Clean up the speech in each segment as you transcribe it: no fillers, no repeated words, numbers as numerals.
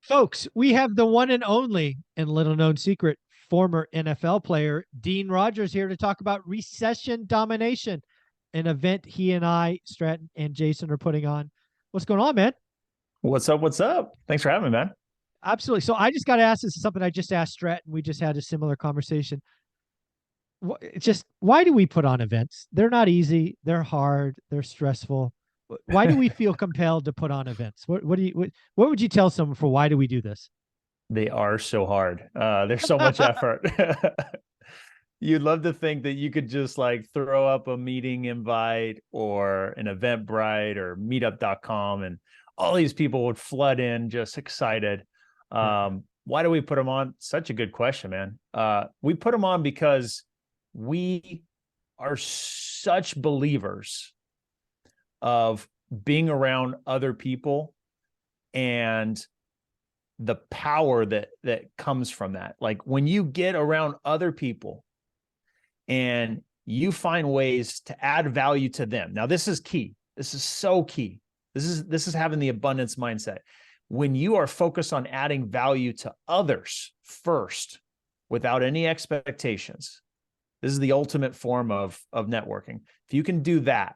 Folks, we have the one and only and little known secret former NFL player Dean Rogers here to talk about Recession Domination, an event he and I, Stratton and Jason, are putting on. What's going on, man? What's up? What's up? Thanks for having me, man. Absolutely. So I just got to ask, this is something I just asked Stratton. We just had a similar conversation. It's just, why do we put on events? They're not easy. They're hard. They're stressful. Why do we feel compelled to put on events? What would you tell someone for why do we do this? They are so hard. There's so much effort. You'd love to think that you could just like throw up a meeting invite or an Eventbrite or meetup.com and all these people would flood in just excited. Why do we put them on? Such a good question, man. We put them on because we are such believers of being around other people and the power that comes from that. Like when you get around other people and you find ways to add value to them. Now, this is key. This is so key. This is having the abundance mindset. When you are focused on adding value to others first, without any expectations, this is the ultimate form of networking. If you can do that,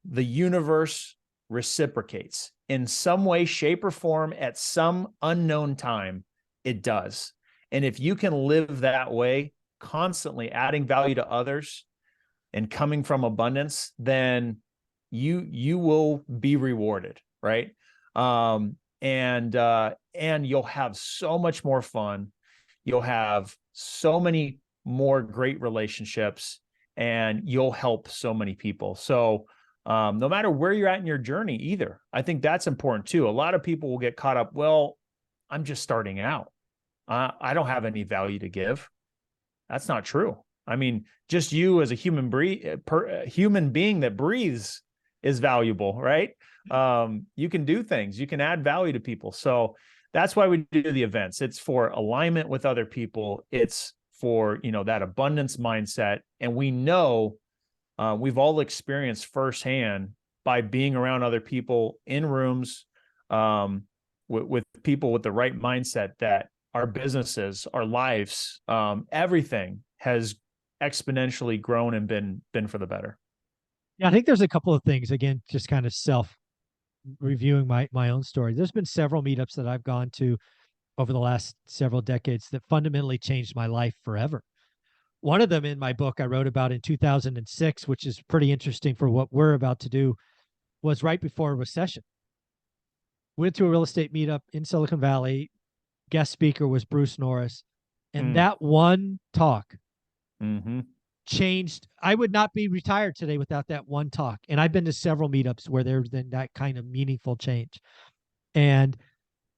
the universe reciprocates in some way, shape, or form at some unknown time. It does. And if you can live that way, constantly adding value to others and coming from abundance, then you will be rewarded, right? And you'll have so much more fun. You'll have so many more great relationships, and you'll help so many people. So no matter where you're at in your journey either, I think that's important too. A lot of people will get caught up, well, I'm just starting out. I don't have any value to give. That's not true. I mean, just you as a human being that breathes is valuable, right? You can do things, you can add value to people. So that's why we do the events. It's for alignment with other people. It's for, that abundance mindset. And we know we've all experienced firsthand by being around other people in rooms with people with the right mindset that our businesses, our lives, everything has exponentially grown and been for the better. Yeah, I think there's a couple of things, again, just kind of self reviewing my own story. There's been several meetups that I've gone to over the last several decades that fundamentally changed my life forever. One of them in my book I wrote about in 2006, which is pretty interesting for what we're about to do, was right before a recession. Went to a real estate meetup in Silicon Valley. Guest speaker was Bruce Norris. And that one talk changed. I would not be retired today without that one talk. And I've been to several meetups where there's been that kind of meaningful change. And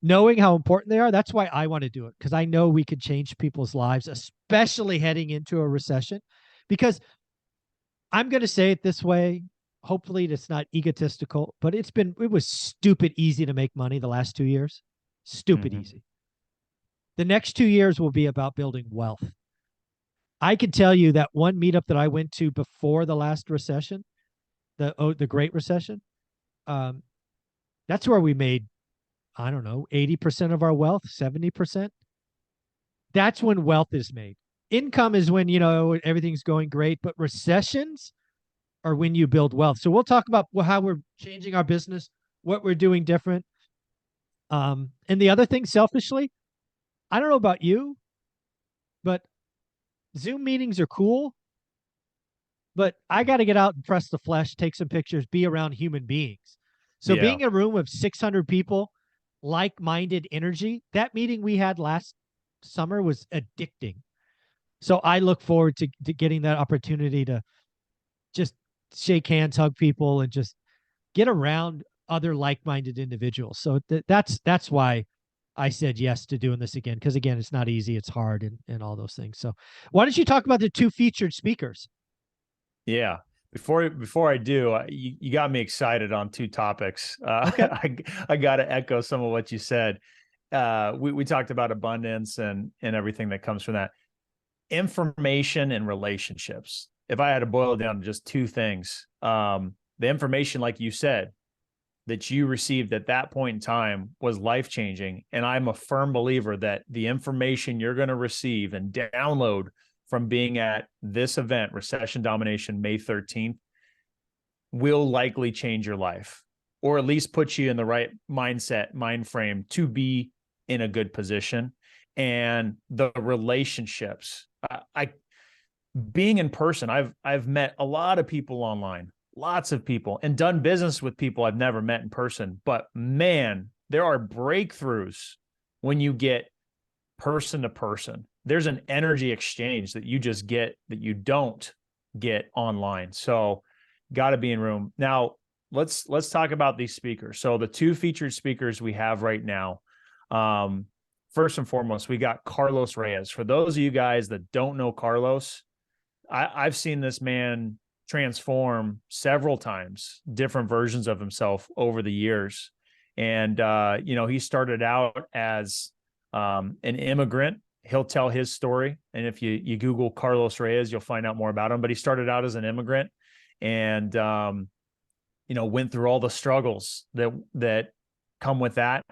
knowing how important they are, that's why I want to do it, because I know we could change people's lives, especially heading into a recession. Because I'm going to say it this way, hopefully it's not egotistical, but it was stupid easy to make money the last 2 years. Stupid easy. The next 2 years will be about building wealth. I can tell you that one meetup that I went to before the last recession, the Great Recession, that's where we made, I don't know, 80% of our wealth, 70%. That's when wealth is made. Income is when, everything's going great, but recessions are when you build wealth. So we'll talk about how we're changing our business, what we're doing different. And the other thing, selfishly, I don't know about you, but Zoom meetings are cool, but I got to get out and press the flesh, take some pictures, be around human beings. So being in a room of 600 people, like-minded energy, that meeting we had last summer was addicting. So I look forward to getting that opportunity to just shake hands, hug people, and just get around other like-minded individuals. So that's why I said yes to doing this again, because again, it's not easy, it's hard, and all those things. So why don't you talk about the two featured speakers? Yeah. Before I do, you got me excited on two topics. Okay. I got to echo some of what you said. We talked about abundance and everything that comes from that. Information and relationships. If I had to boil it down to just two things, the information, like you said, that you received at that point in time was life-changing. And I'm a firm believer that the information you're going to receive and download from being at this event, Recession Domination, May 13th, will likely change your life, or at least put you in the right mindset, mind frame to be in a good position. And the relationships, I being in person, I've met a lot of people online, lots of people, and done business with people I've never met in person. But man, there are breakthroughs when you get person to person. There's an energy exchange that you just get that you don't get online. So got to be in room. Now, let's talk about these speakers. So the two featured speakers we have right now, first and foremost, we got Carlos Reyes. For those of you guys that don't know Carlos, I've seen this man transform several times, different versions of himself over the years. And, he started out as an immigrant. He'll tell his story. And if you Google Carlos Reyes, you'll find out more about him. But he started out as an immigrant and, went through all the struggles that come with that.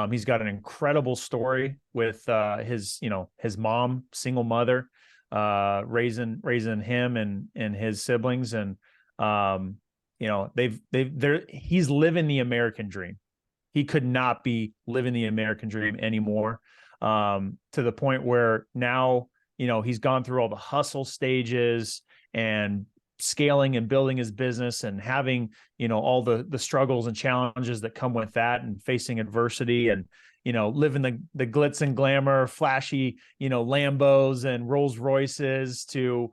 He's got an incredible story with his mom, single mother, raising him and his siblings. And, he's living the American dream. He could not be living the American dream anymore, to the point where now, he's gone through all the hustle stages and scaling and building his business and having, all the struggles and challenges that come with that, and facing adversity, and, living the glitz and glamour, flashy, Lambos and Rolls Royces, to,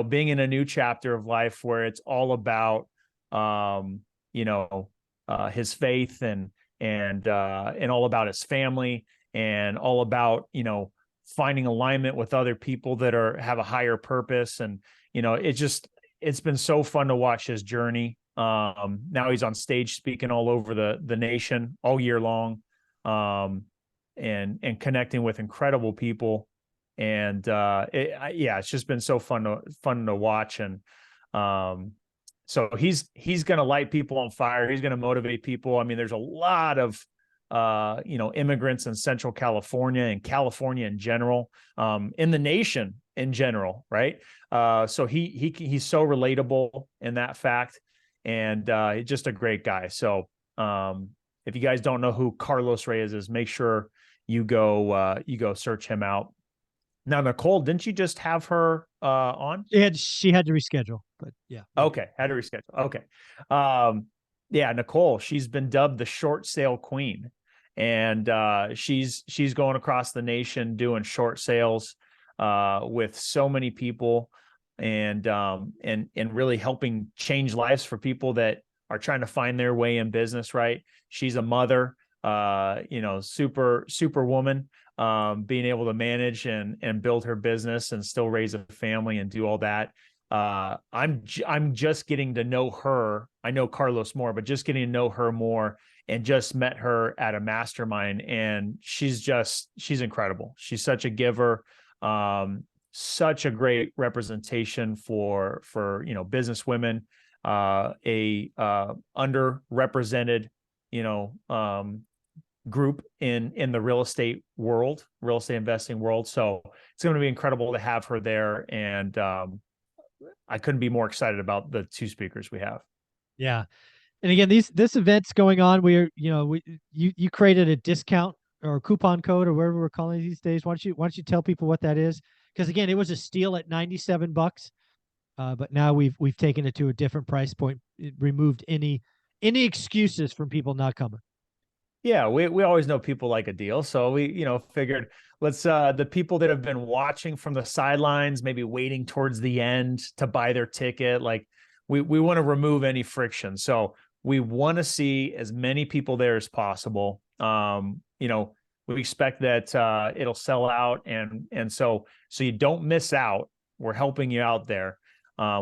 being in a new chapter of life where it's all about, his faith and all about his family, and all about, finding alignment with other people that have a higher purpose. And, it's been so fun to watch his journey. Now he's on stage speaking all over the nation all year long, and connecting with incredible people. And it's just been so fun to watch. And so he's going to light people on fire. He's going to motivate people. I mean, there's a lot of immigrants in Central California and California in general, in the nation in general, right? So he's so relatable in that fact, and he's just a great guy. So if you guys don't know who Carlos Reyes is, make sure you go search him out. Now, Nicole, didn't you just have her on? She had to reschedule, but yeah. Okay, had to reschedule. Okay. Nicole, she's been dubbed the short sale queen. And she's going across the nation doing short sales with so many people, and really helping change lives for people that are trying to find their way in business, right? She's a mother, super woman, being able to manage and build her business and still raise a family and do all that. I'm just getting to know her. I know Carlos more, but just getting to know her more, and just met her at a mastermind, and she's incredible. She's such a giver, such a great representation for business women, a underrepresented, group in the real estate investing world. So it's going to be incredible to have her there. And I couldn't be more excited about the two speakers we have. Yeah. And again, this event's going on. You created a discount or a coupon code or whatever we're calling these days. Why don't you tell people what that is? Because again, it was a steal at $97, but now we've taken it to a different price point. It removed any excuses from people not coming. Yeah, we always know people like a deal, so we figured let's the people that have been watching from the sidelines, maybe waiting towards the end to buy their ticket, like we want to remove any friction. So we want to see as many people there as possible. We expect that it'll sell out, and so you don't miss out. We're helping you out there.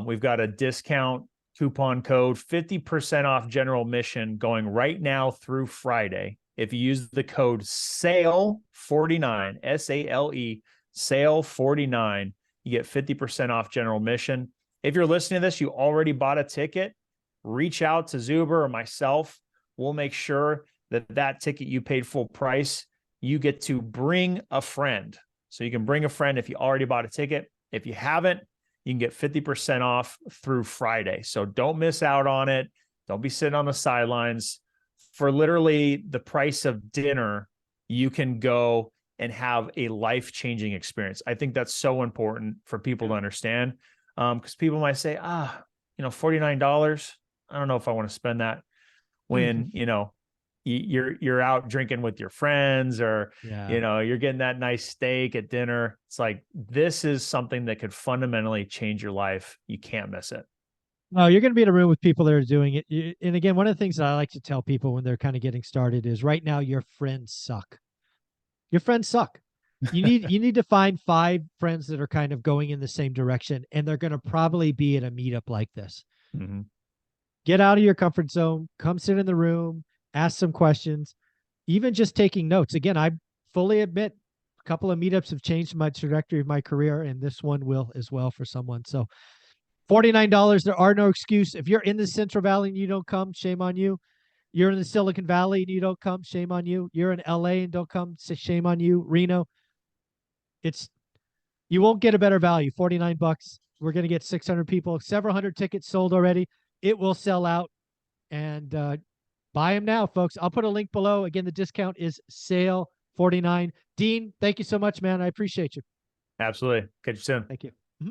We've got a discount coupon code, 50% off general admission, going right now through Friday. If you use the code SALE49, SALE, SALE49, you get 50% off general admission. If you're listening to this, you already bought a ticket, reach out to Zuber or myself. we'll make sure that that ticket you paid full price, you get to bring a friend. So you can bring a friend if you already bought a ticket. If you haven't, you can get 50% off through Friday. So don't miss out on it. Don't be sitting on the sidelines. For literally the price of dinner, you can go and have a life-changing experience. I think that's so important for people to understand, because people might say, $49. I don't know if I want to spend that when, you're out drinking with your friends, or, Yeah. you're getting that nice steak at dinner. It's like, this is something that could fundamentally change your life. You can't miss it. No, you're going to be in a room with people that are doing it. And again, one of the things that I like to tell people when they're kind of getting started is right now your friends suck. Your friends suck. You need to find 5 friends that are kind of going in the same direction, and they're going to probably be at a meetup like this. Mm-hmm. Get out of your comfort zone, come sit in the room, ask some questions, even just taking notes. Again, I fully admit a couple of meetups have changed my trajectory of my career, and this one will as well for someone. So $49, there are no excuses. If you're in the Central Valley and you don't come, shame on you. You're in the Silicon Valley and you don't come, shame on you. You're in LA and don't come, shame on you. Reno, it's you won't get a better value. $49. We're going to get 600 people, several hundred tickets sold already. It will sell out, and buy them now, folks. I'll put a link below. Again, the discount is sale 49. Dean, thank you so much, man. I appreciate you. Absolutely. Catch you soon. Thank you.